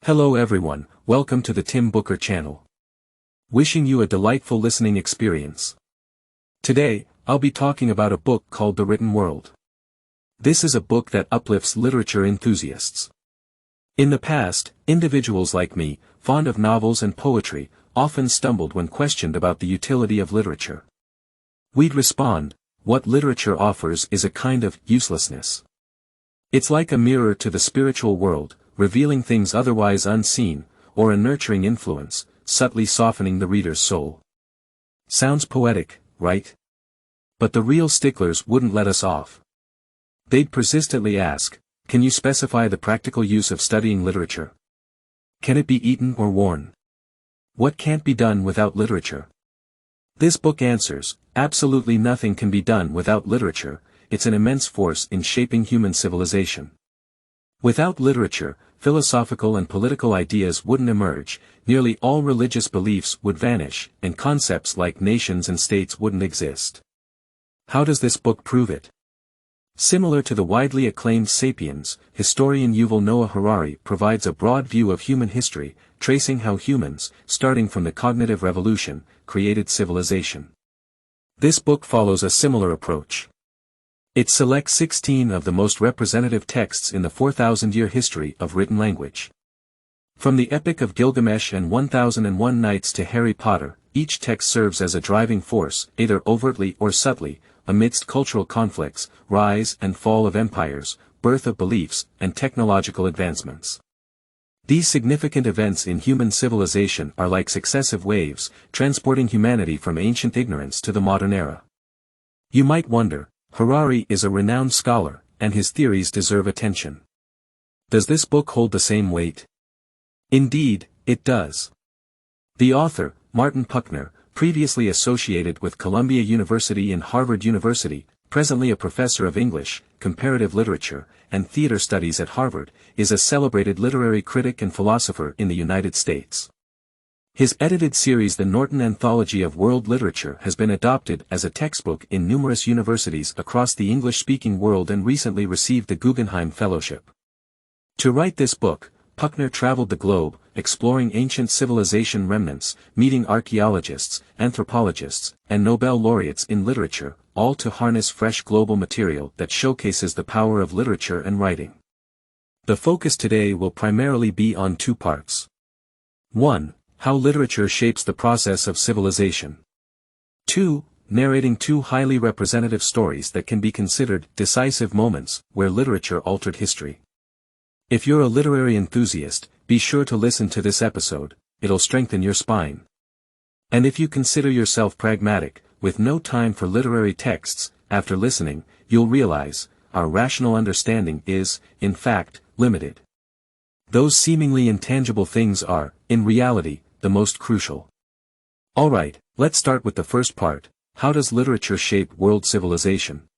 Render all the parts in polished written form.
Hello everyone, welcome to the Tim Booker channel. Wishing you a delightful listening experience. Today, I'll be talking about a book called The Written World. This is a book that uplifts literature enthusiasts. In the past, individuals like me, fond of novels and poetry, often stumbled when questioned about the utility of literature. We'd respond, what literature offers is a kind of uselessness. It's like a mirror to the spiritual world, revealing things otherwise unseen, or a nurturing influence, subtly softening the reader's soul. Sounds poetic, right? But the real sticklers wouldn't let us off. They'd persistently ask, can you specify the practical use of studying literature? Can it be eaten or worn? What can't be done without literature? This book answers, absolutely nothing can be done without literature. It's an immense force in shaping human civilization. Without literature, philosophical and political ideas wouldn't emerge, nearly all religious beliefs would vanish, and concepts like nations and states wouldn't exist. How does this book prove it? Similar to the widely acclaimed Sapiens, historian Yuval Noah Harari provides a broad view of human history, tracing how humans, starting from the cognitive revolution, created civilization. This book follows a similar approach. It selects 16 of the most representative texts in the 4,000-year history of written language. From the Epic of Gilgamesh and 1001 Nights to Harry Potter, each text serves as a driving force, either overtly or subtly, amidst cultural conflicts, rise and fall of empires, birth of beliefs, and technological advancements. These significant events in human civilization are like successive waves, transporting humanity from ancient ignorance to the modern era. You might wonder, Harari is a renowned scholar, and his theories deserve attention. Does this book hold the same weight? Indeed, it does. The author, Martin Puckner, previously associated with Columbia University and Harvard University, presently a professor of English, comparative literature, and theater studies at Harvard, is a celebrated literary critic and philosopher in the United States. His edited series The Norton Anthology of World Literature has been adopted as a textbook in numerous universities across the English-speaking world and recently received the Guggenheim Fellowship. To write this book, Puckner traveled the globe, exploring ancient civilization remnants, meeting archaeologists, anthropologists, and Nobel laureates in literature, all to harness fresh global material that showcases the power of literature and writing. The focus today will primarily be on two parts. 1. How literature shapes the process of civilization. 2. Narrating two highly representative stories that can be considered decisive moments where literature altered history. If you're a literary enthusiast, be sure to listen to this episode, it'll strengthen your spine. And if you consider yourself pragmatic, with no time for literary texts, after listening, you'll realize, our rational understanding is, in fact, limited. Those seemingly intangible things are, in reality, the most crucial. Alright, let's start with the first part. How does literature shape world civilization?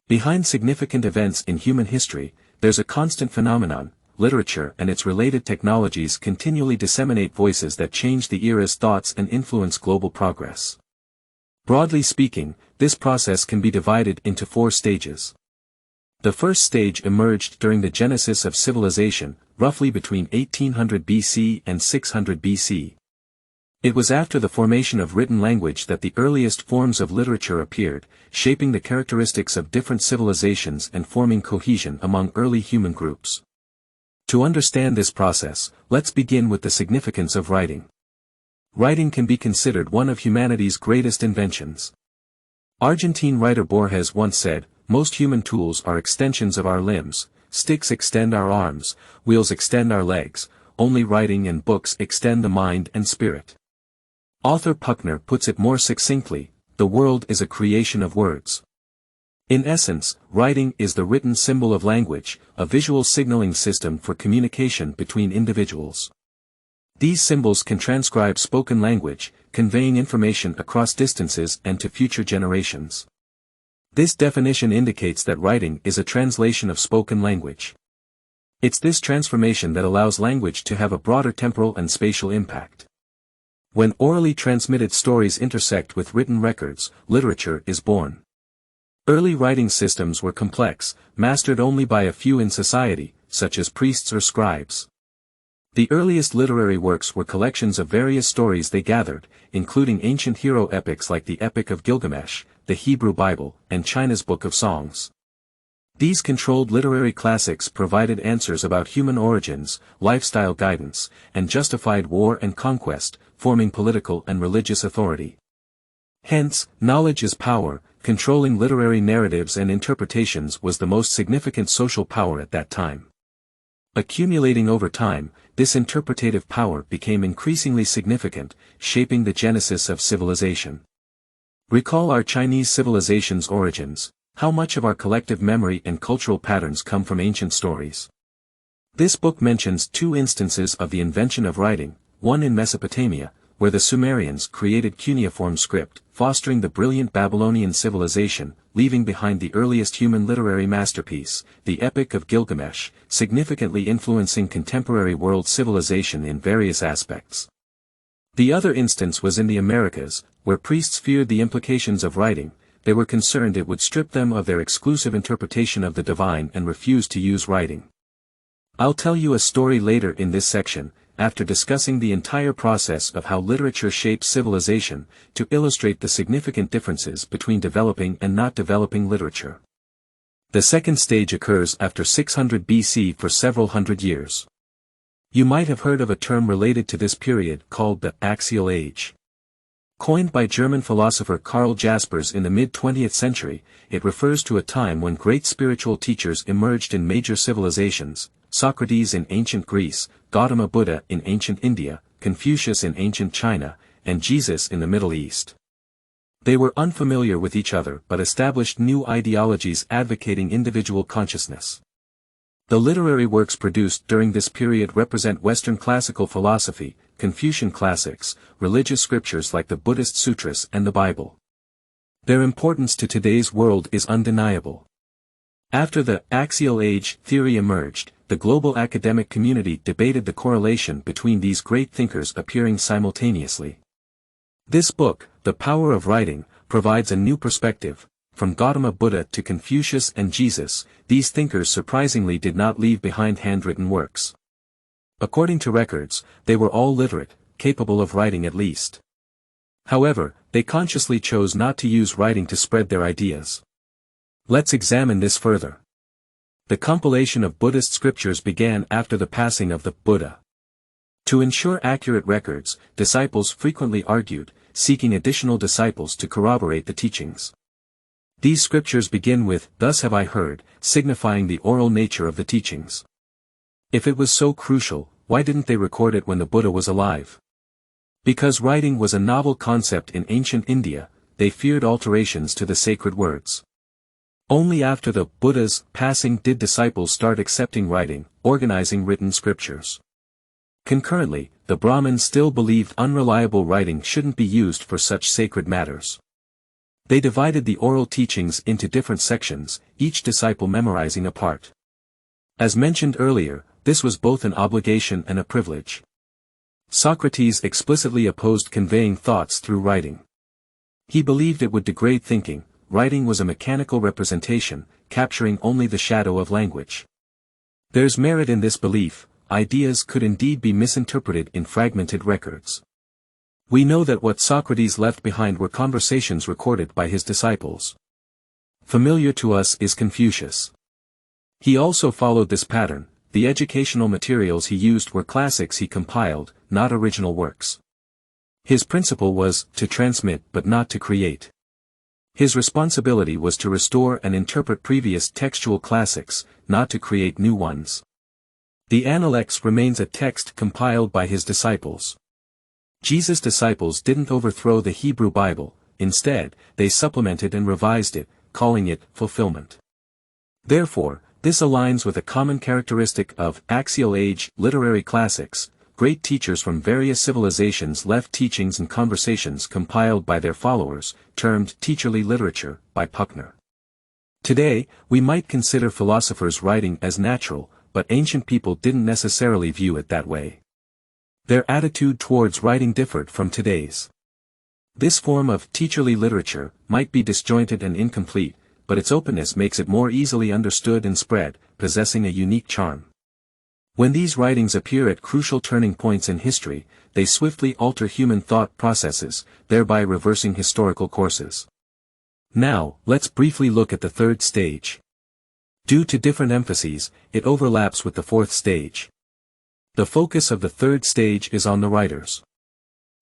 Behind significant events in human history, there's a constant phenomenon. Literature and its related technologies continually disseminate voices that change the era's thoughts and influence global progress. Broadly speaking, this process can be divided into 4 stages. The first stage emerged during the genesis of civilization, roughly between 1800 BC and 600 BC. It was after the formation of written language that the earliest forms of literature appeared, shaping the characteristics of different civilizations and forming cohesion among early human groups. To understand this process, let's begin with the significance of writing. Writing can be considered one of humanity's greatest inventions. Argentine writer Borges once said, most human tools are extensions of our limbs, sticks extend our arms, wheels extend our legs, only writing and books extend the mind and spirit. Author Puckner puts it more succinctly, the world is a creation of words. In essence, writing is the written symbol of language, a visual signaling system for communication between individuals. These symbols can transcribe spoken language, conveying information across distances and to future generations. This definition indicates that writing is a translation of spoken language. It's this transformation that allows language to have a broader temporal and spatial impact. When orally transmitted stories intersect with written records, literature is born. Early writing systems were complex, mastered only by a few in society, such as priests or scribes. The earliest literary works were collections of various stories they gathered, including ancient hero epics like the Epic of Gilgamesh, the Hebrew Bible, and China's Book of Songs. These controlled literary classics provided answers about human origins, lifestyle guidance, and justified war and conquest, forming political and religious authority. Hence, knowledge is power. Controlling literary narratives and interpretations was the most significant social power at that time. Accumulating over time, this interpretative power became increasingly significant, shaping the genesis of civilization. Recall our Chinese civilization's origins. How much of our collective memory and cultural patterns come from ancient stories? This book mentions two instances of the invention of writing, one in Mesopotamia, where the Sumerians created cuneiform script, fostering the brilliant Babylonian civilization, leaving behind the earliest human literary masterpiece, the Epic of Gilgamesh, significantly influencing contemporary world civilization in various aspects. The other instance was in the Americas, where priests feared the implications of writing. They were concerned it would strip them of their exclusive interpretation of the divine and refused to use writing. I'll tell you a story later in this section, after discussing the entire process of how literature shapes civilization, to illustrate the significant differences between developing and not developing literature. The second stage occurs after 600 BC for several hundred years. You might have heard of a term related to this period called the Axial Age. Coined by German philosopher Karl Jaspers in the mid-20th century, it refers to a time when great spiritual teachers emerged in major civilizations: Socrates in ancient Greece, Gautama Buddha in ancient India, Confucius in ancient China, and Jesus in the Middle East. They were unfamiliar with each other but established new ideologies advocating individual consciousness. The literary works produced during this period represent Western classical philosophy, Confucian classics, religious scriptures like the Buddhist sutras and the Bible. Their importance to today's world is undeniable. After the Axial Age theory emerged, the global academic community debated the correlation between these great thinkers appearing simultaneously. This book, The Power of Writing, provides a new perspective. From Gautama Buddha to Confucius and Jesus, these thinkers surprisingly did not leave behind handwritten works. According to records, they were all literate, capable of writing at least. However, they consciously chose not to use writing to spread their ideas. Let's examine this further. The compilation of Buddhist scriptures began after the passing of the Buddha. To ensure accurate records, disciples frequently argued, seeking additional disciples to corroborate the teachings. These scriptures begin with, "Thus have I heard," signifying the oral nature of the teachings. If it was so crucial, why didn't they record it when the Buddha was alive? Because writing was a novel concept in ancient India, they feared alterations to the sacred words. Only after the Buddha's passing did disciples start accepting writing, organizing written scriptures. Concurrently, the Brahmins still believed unreliable writing shouldn't be used for such sacred matters. They divided the oral teachings into different sections, each disciple memorizing a part. As mentioned earlier, this was both an obligation and a privilege. Socrates explicitly opposed conveying thoughts through writing. He believed it would degrade thinking. Writing was a mechanical representation, capturing only the shadow of language. There's merit in this belief. Ideas could indeed be misinterpreted in fragmented records. We know that what Socrates left behind were conversations recorded by his disciples. Familiar to us is Confucius. He also followed this pattern. The educational materials he used were classics he compiled, not original works. His principle was to transmit but not to create. His responsibility was to restore and interpret previous textual classics, not to create new ones. The Analects remains a text compiled by his disciples. Jesus' disciples didn't overthrow the Hebrew Bible, instead, they supplemented and revised it, calling it fulfillment. Therefore, this aligns with a common characteristic of Axial Age literary classics. Great teachers from various civilizations left teachings and conversations compiled by their followers, termed teacherly literature, by Puckner. Today, we might consider philosophers' writing as natural, but ancient people didn't necessarily view it that way. Their attitude towards writing differed from today's. This form of teacherly literature might be disjointed and incomplete, but its openness makes it more easily understood and spread, possessing a unique charm. When these writings appear at crucial turning points in history, they swiftly alter human thought processes, thereby reversing historical courses. Now, let's briefly look at the third stage. Due to different emphases, it overlaps with the fourth stage. The focus of the third stage is on the writers.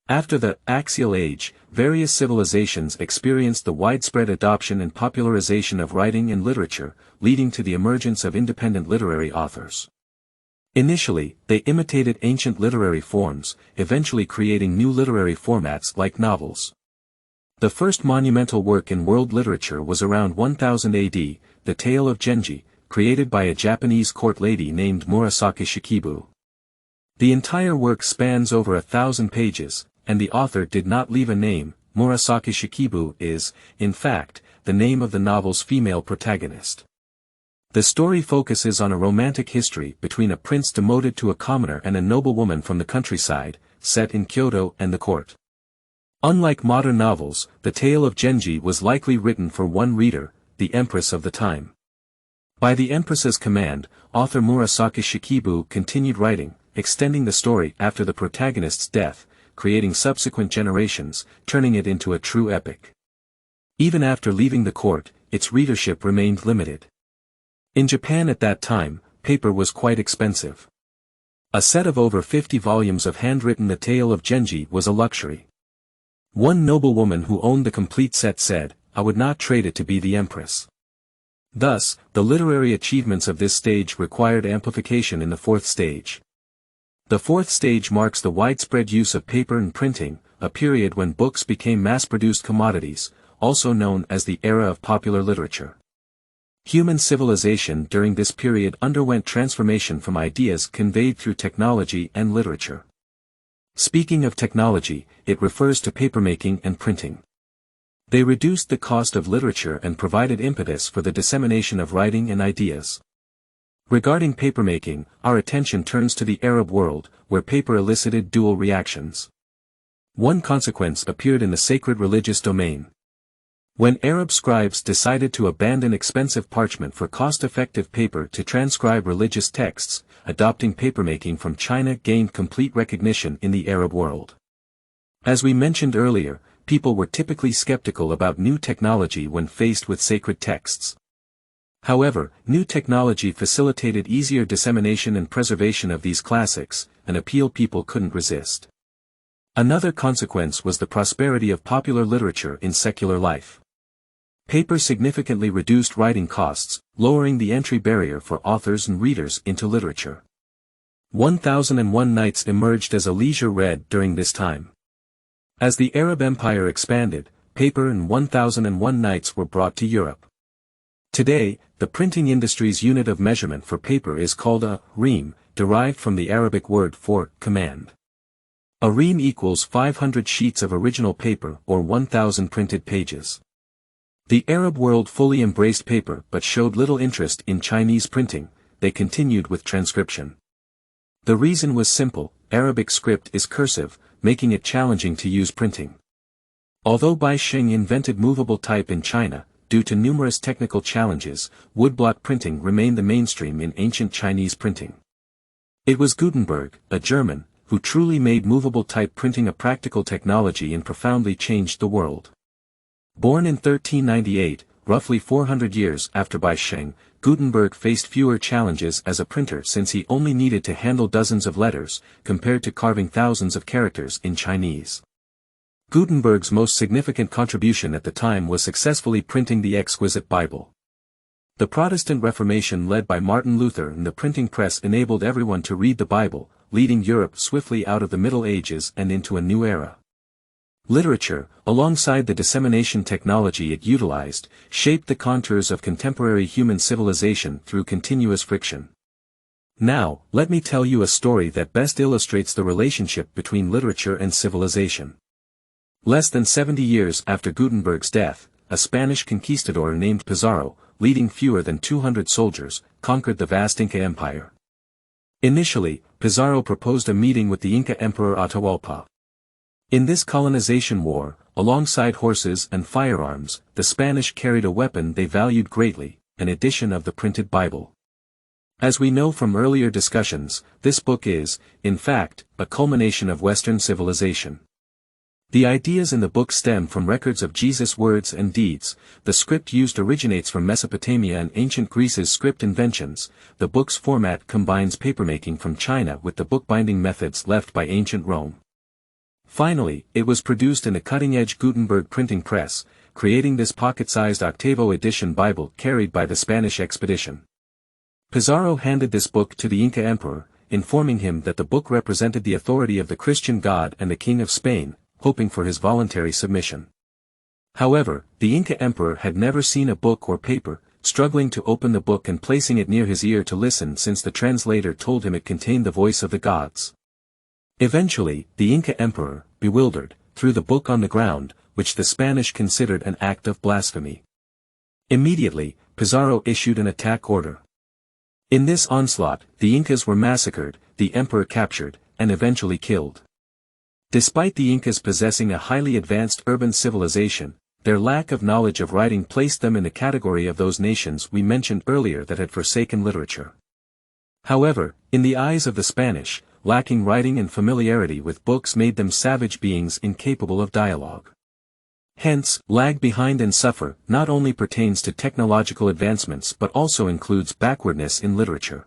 After the axial age, various civilizations experienced the widespread adoption and popularization of writing and literature, leading to the emergence of independent literary authors. Initially, they imitated ancient literary forms, eventually creating new literary formats like novels. The first monumental work in world literature was around 1000 AD, The Tale of Genji, created by a Japanese court lady named Murasaki Shikibu. The entire work spans over 1,000 pages, and the author did not leave a name. Murasaki Shikibu is, in fact, the name of the novel's female protagonist. The story focuses on a romantic history between a prince demoted to a commoner and a noblewoman from the countryside, set in Kyoto and the court. Unlike modern novels, The Tale of Genji was likely written for one reader, the empress of the time. By the empress's command, author Murasaki Shikibu continued writing, extending the story after the protagonist's death, creating subsequent generations, turning it into a true epic. Even after leaving the court, its readership remained limited. In Japan at that time, paper was quite expensive. A set of over 50 volumes of handwritten The Tale of Genji was a luxury. One noblewoman who owned the complete set said, "I would not trade it to be the empress." Thus, the literary achievements of this stage required amplification in the fourth stage. The fourth stage marks the widespread use of paper and printing, a period when books became mass-produced commodities, also known as the era of popular literature. Human civilization during this period underwent transformation from ideas conveyed through technology and literature. Speaking of technology, it refers to papermaking and printing. They reduced the cost of literature and provided impetus for the dissemination of writing and ideas. Regarding papermaking, our attention turns to the Arab world, where paper elicited dual reactions. One consequence appeared in the sacred religious domain. When Arab scribes decided to abandon expensive parchment for cost-effective paper to transcribe religious texts, adopting papermaking from China gained complete recognition in the Arab world. As we mentioned earlier, people were typically skeptical about new technology when faced with sacred texts. However, new technology facilitated easier dissemination and preservation of these classics, an appeal people couldn't resist. Another consequence was the prosperity of popular literature in secular life. Paper significantly reduced writing costs, lowering the entry barrier for authors and readers into literature. 1001 Nights emerged as a leisure read during this time. As the Arab Empire expanded, paper and 1001 Nights were brought to Europe. Today, the printing industry's unit of measurement for paper is called a ream, derived from the Arabic word for command. A ream equals 500 sheets of original paper or 1,000 printed pages. The Arab world fully embraced paper but showed little interest in Chinese printing. They continued with transcription. The reason was simple: Arabic script is cursive, making it challenging to use printing. Although Bai Xing invented movable type in China, due to numerous technical challenges, woodblock printing remained the mainstream in ancient Chinese printing. It was Gutenberg, a German, who truly made movable type printing a practical technology and profoundly changed the world. Born in 1398, roughly 400 years after Bai Xing, Gutenberg faced fewer challenges as a printer since he only needed to handle dozens of letters, compared to carving thousands of characters in Chinese. Gutenberg's most significant contribution at the time was successfully printing the exquisite Bible. The Protestant Reformation led by Martin Luther and the printing press enabled everyone to read the Bible, leading Europe swiftly out of the Middle Ages and into a new era. Literature, alongside the dissemination technology it utilized, shaped the contours of contemporary human civilization through continuous friction. Now, let me tell you a story that best illustrates the relationship between literature and civilization. Less than 70 years after Gutenberg's death, a Spanish conquistador named Pizarro, leading fewer than 200 soldiers, conquered the vast Inca Empire. Initially, Pizarro proposed a meeting with the Inca Emperor Atahualpa. In this colonization war, alongside horses and firearms, the Spanish carried a weapon they valued greatly, an edition of the printed Bible. As we know from earlier discussions, this book is, in fact, a culmination of Western civilization. The ideas in the book stem from records of Jesus' words and deeds. The script used originates from Mesopotamia and ancient Greece's script inventions. The book's format combines papermaking from China with the bookbinding methods left by ancient Rome. Finally, it was produced in a cutting-edge Gutenberg printing press, creating this pocket-sized octavo edition Bible carried by the Spanish expedition. Pizarro handed this book to the Inca emperor, informing him that the book represented the authority of the Christian God and the King of Spain, hoping for his voluntary submission. However, the Inca emperor had never seen a book or paper, struggling to open the book and placing it near his ear to listen since the translator told him it contained the voice of the gods. Eventually, the Inca emperor, bewildered, threw the book on the ground, which the Spanish considered an act of blasphemy. Immediately, Pizarro issued an attack order. In this onslaught, the Incas were massacred, the emperor captured, and eventually killed. Despite the Incas possessing a highly advanced urban civilization, their lack of knowledge of writing placed them in the category of those nations we mentioned earlier that had forsaken literature. However, in the eyes of the Spanish, lacking writing and familiarity with books made them savage beings incapable of dialogue. Hence, lag behind and suffer not only pertains to technological advancements but also includes backwardness in literature.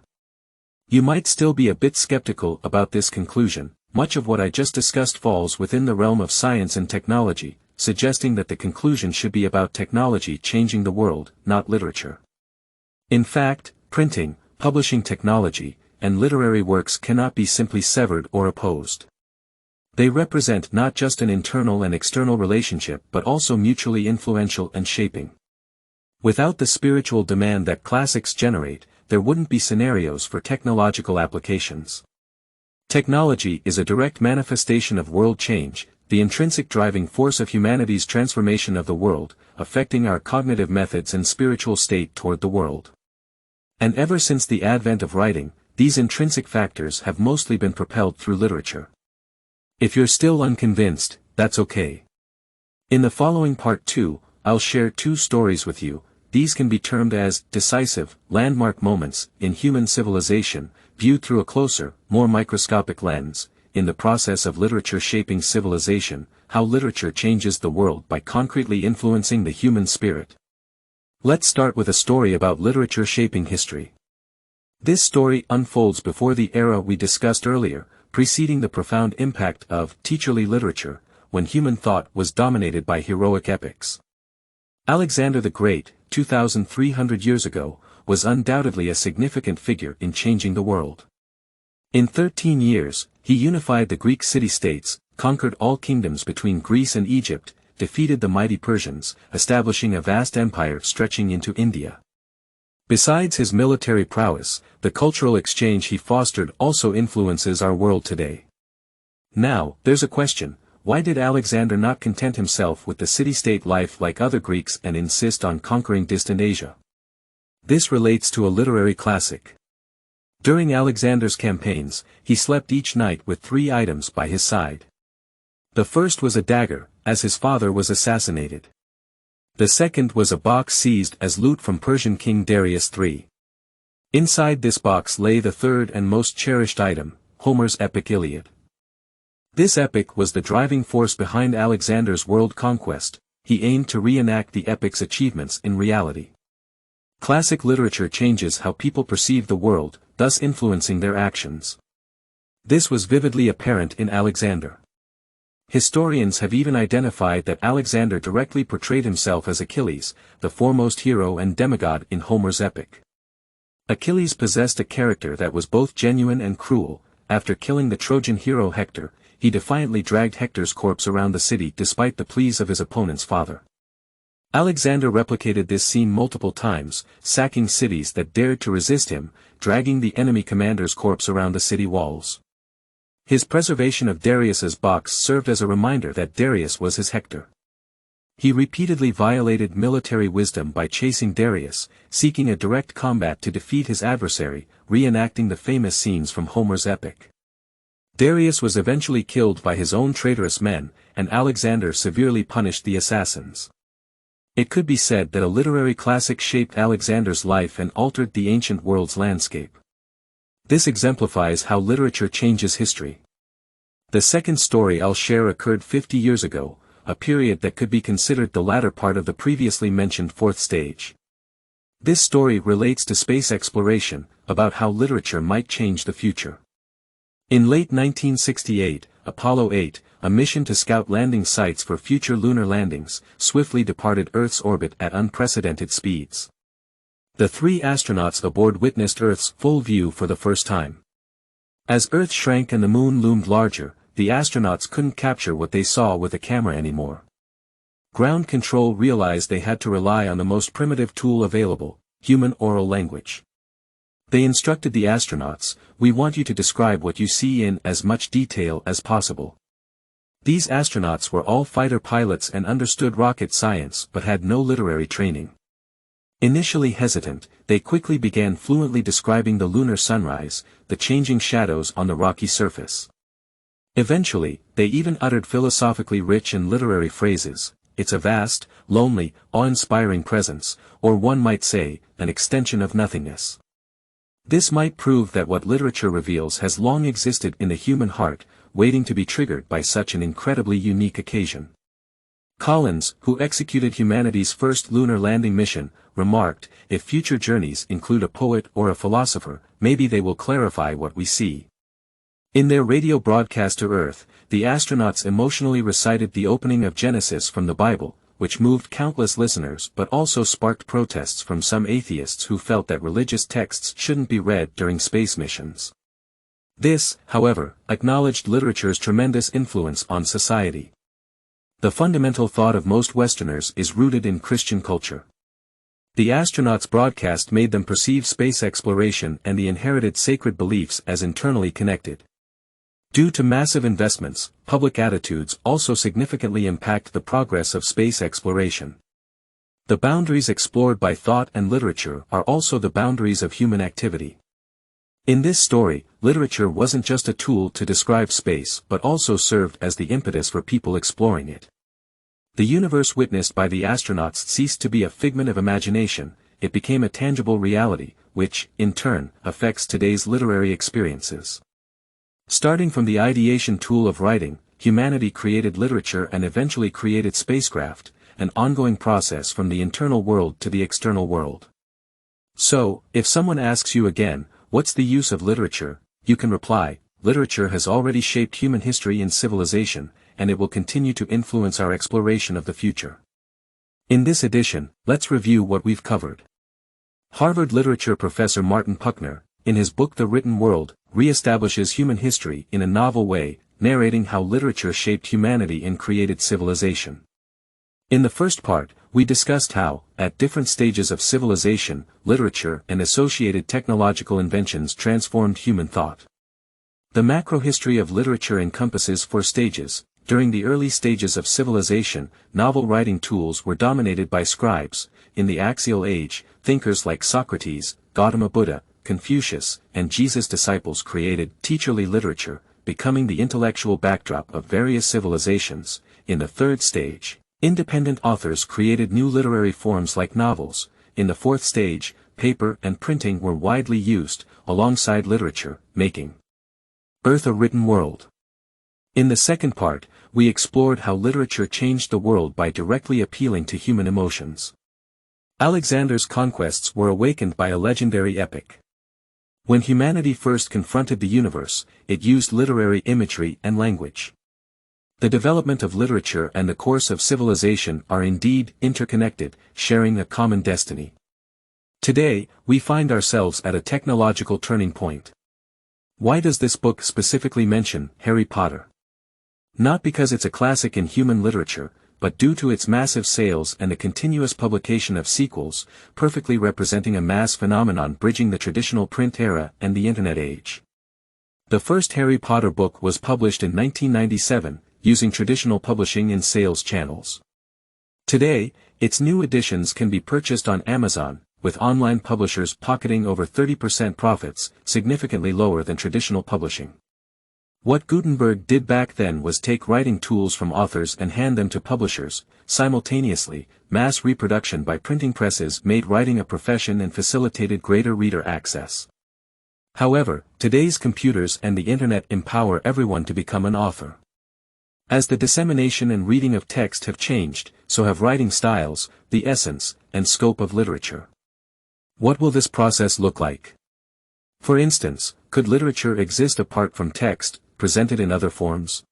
You might still be a bit skeptical about this conclusion. Much of what I just discussed falls within the realm of science and technology, suggesting that the conclusion should be about technology changing the world, not literature. In fact, printing, publishing technology, and literary works cannot be simply severed or opposed. They represent not just an internal and external relationship but also mutually influential and shaping. Without the spiritual demand that classics generate, there wouldn't be scenarios for technological applications. Technology is a direct manifestation of world change, the intrinsic driving force of humanity's transformation of the world, affecting our cognitive methods and spiritual state toward the world. And ever since the advent of writing, these intrinsic factors have mostly been propelled through literature. If you're still unconvinced, that's okay. In the following part 2, I'll share 2 stories with you. These can be termed as decisive, landmark moments in human civilization, viewed through a closer, more microscopic lens, in the process of literature shaping civilization, how literature changes the world by concretely influencing the human spirit. Let's start with a story about literature shaping history. This story unfolds before the era we discussed earlier, preceding the profound impact of teacherly literature, when human thought was dominated by heroic epics. Alexander the Great, 2,300 years ago, was undoubtedly a significant figure in changing the world. In 13 years, he unified the Greek city-states, conquered all kingdoms between Greece and Egypt, defeated the mighty Persians, establishing a vast empire stretching into India. Besides his military prowess, the cultural exchange he fostered also influences our world today. Now, there's a question: why did Alexander not content himself with the city-state life like other Greeks and insist on conquering distant Asia? This relates to a literary classic. During Alexander's campaigns, he slept each night with 3 items by his side. The first was a dagger, as his father was assassinated. The second was a box seized as loot from Persian King Darius III. Inside this box lay the third and most cherished item, Homer's epic Iliad. This epic was the driving force behind Alexander's world conquest. He aimed to reenact the epic's achievements in reality. Classic literature changes how people perceive the world, thus influencing their actions. This was vividly apparent in Alexander. Historians have even identified that Alexander directly portrayed himself as Achilles, the foremost hero and demigod in Homer's epic. Achilles possessed a character that was both genuine and cruel. After killing the Trojan hero Hector, he defiantly dragged Hector's corpse around the city despite the pleas of his opponent's father. Alexander replicated this scene multiple times, sacking cities that dared to resist him, dragging the enemy commander's corpse around the city walls. His preservation of Darius's box served as a reminder that Darius was his Hector. He repeatedly violated military wisdom by chasing Darius, seeking a direct combat to defeat his adversary, reenacting the famous scenes from Homer's epic. Darius was eventually killed by his own traitorous men, and Alexander severely punished the assassins. It could be said that a literary classic shaped Alexander's life and altered the ancient world's landscape. This exemplifies how literature changes history. The second story I'll share occurred 50 years ago, a period that could be considered the latter part of the previously mentioned fourth stage. This story relates to space exploration, about how literature might change the future. In late 1968, Apollo 8, a mission to scout landing sites for future lunar landings, swiftly departed Earth's orbit at unprecedented speeds. The 3 astronauts aboard witnessed Earth's full view for the first time. As Earth shrank and the Moon loomed larger, the astronauts couldn't capture what they saw with a camera anymore. Ground control realized they had to rely on the most primitive tool available, human oral language. They instructed the astronauts, "We want you to describe what you see in as much detail as possible." These astronauts were all fighter pilots and understood rocket science but had no literary training. Initially hesitant, they quickly began fluently describing the lunar sunrise, the changing shadows on the rocky surface. Eventually, they even uttered philosophically rich and literary phrases, "It's a vast, lonely, awe-inspiring presence," or one might say, an extension of nothingness. This might prove that what literature reveals has long existed in the human heart, waiting to be triggered by such an incredibly unique occasion. Collins, who executed humanity's first lunar landing mission, remarked, "If future journeys include a poet or a philosopher, maybe they will clarify what we see." In their radio broadcast to Earth, the astronauts emotionally recited the opening of Genesis from the Bible, which moved countless listeners but also sparked protests from some atheists who felt that religious texts shouldn't be read during space missions. This, however, acknowledged literature's tremendous influence on society. The fundamental thought of most Westerners is rooted in Christian culture. The astronauts' broadcast made them perceive space exploration and the inherited sacred beliefs as internally connected. Due to massive investments, public attitudes also significantly impact the progress of space exploration. The boundaries explored by thought and literature are also the boundaries of human activity. In this story, literature wasn't just a tool to describe space but also served as the impetus for people exploring it. The universe witnessed by the astronauts ceased to be a figment of imagination, it became a tangible reality, which, in turn, affects today's literary experiences. Starting from the ideation tool of writing, humanity created literature and eventually created spacecraft, an ongoing process from the internal world to the external world. So, if someone asks you again, what's the use of literature, you can reply, literature has already shaped human history and civilization, and it will continue to influence our exploration of the future. In this edition, let's review what we've covered. Harvard literature professor Martin Puckner, in his book The Written World, reestablishes human history in a novel way, narrating how literature shaped humanity and created civilization. In the first part, we discussed how, at different stages of civilization, literature and associated technological inventions transformed human thought. The macro history of literature encompasses 4 stages. During the early stages of civilization, novel writing tools were dominated by scribes. In the axial age, thinkers like Socrates, Gautama Buddha, Confucius, and Jesus' disciples created teacherly literature, becoming the intellectual backdrop of various civilizations. In the third stage, independent authors created new literary forms like novels. In the fourth stage, paper and printing were widely used, alongside literature, making Earth a written world. In the second part, we explored how literature changed the world by directly appealing to human emotions. Alexander's conquests were awakened by a legendary epic. When humanity first confronted the universe, it used literary imagery and language. The development of literature and the course of civilization are indeed interconnected, sharing a common destiny. Today, we find ourselves at a technological turning point. Why does this book specifically mention Harry Potter? Not because it's a classic in human literature, but due to its massive sales and the continuous publication of sequels, perfectly representing a mass phenomenon bridging the traditional print era and the internet age. The first Harry Potter book was published in 1997, using traditional publishing and sales channels. Today, its new editions can be purchased on Amazon, with online publishers pocketing over 30% profits, significantly lower than traditional publishing. What Gutenberg did back then was take writing tools from authors and hand them to publishers. Simultaneously, mass reproduction by printing presses made writing a profession and facilitated greater reader access. However, today's computers and the internet empower everyone to become an author. As the dissemination and reading of text have changed, so have writing styles, the essence, and scope of literature. What will this process look like? For instance, could literature exist apart from text, presented in other forms?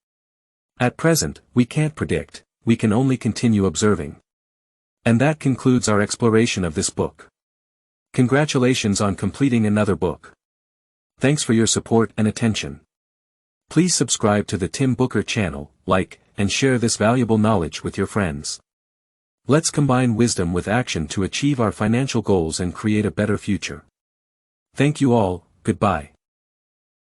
At present, we can't predict, we can only continue observing. And that concludes our exploration of this book. Congratulations on completing another book. Thanks for your support and attention. Please subscribe to the Tim Booker channel, like, and share this valuable knowledge with your friends. Let's combine wisdom with action to achieve our financial goals and create a better future. Thank you all, goodbye.